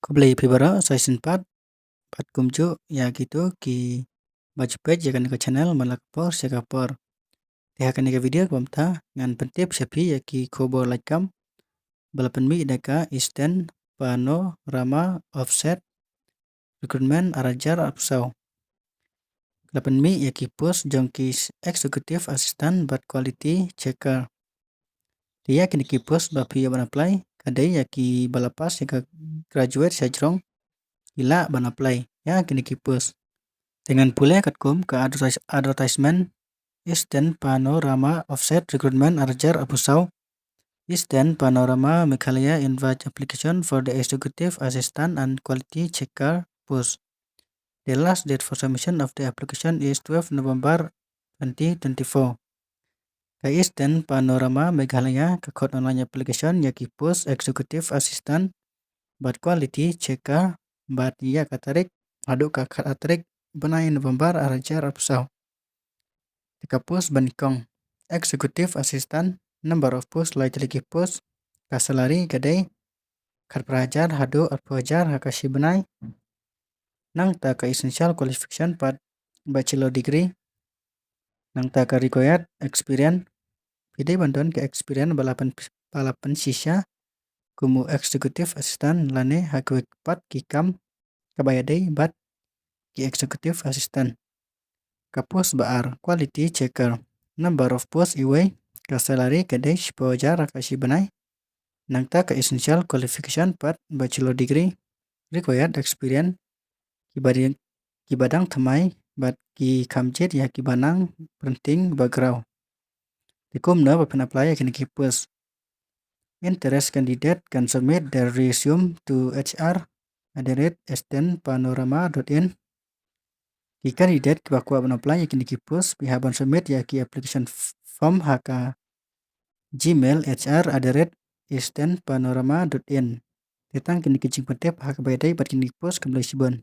Qablay phibara session pat kumcu ya gitu ki baju page ya kan ke channel malak por seka por. Teha kan ke video komta ngan pentip sepi ya ki kobo laikam balapan mi deka isten pano rama offset recruitment arajar apsau. Lapan mi ya ki post jongki executive assistant but quality checker. Dia kini ki post bapi ya ban apply kadai ya ki balapas ya ka graduate sajrong ila ban apply ya kini ki post. Dengan pula katkum ke advertisement Eastern Panorama Offset Recruitment Arajar Apusau Eastern Panorama Meghalaya invite application for the executive assistant and quality checker post. The last date for submission of the application is 12 November 2024. Ke Eastern Panorama Meghalaya ke code online application yaki post executive assistant but quality checker but ya katarik aduk kakak atarik benai November arajar apsau. Tika post banikong executive assistant number of post lai teliki post kasalari gadai kar prajar hadu arpajar hakashi benai nang ta ka essential qualification pat bachelor degree nang ta ka required experience pidai bantuan ke experience balapan sisya kumu executive assistant lane hakwe pat kikam kabayadai bat ki executive assistant. Kapos baar quality checker number of post iwe ka salary kadai shipawajar akashi benai nangta ka essential qualification pat bachelor degree required experience kibadang thamai bat ki kamjet ya kibanang penting bagrau. Tikum na bapen apply kini ki post. Interest candidate can submit their resume to hr@easternpanorama.in. Ki kandidat ki bakwa ban apply kini ki post pihaban submit ya ki application form haka gmail hr@easternpanorama.in. Tetang kini ki jing pentep haka bayadai bat kini post kembali sibon.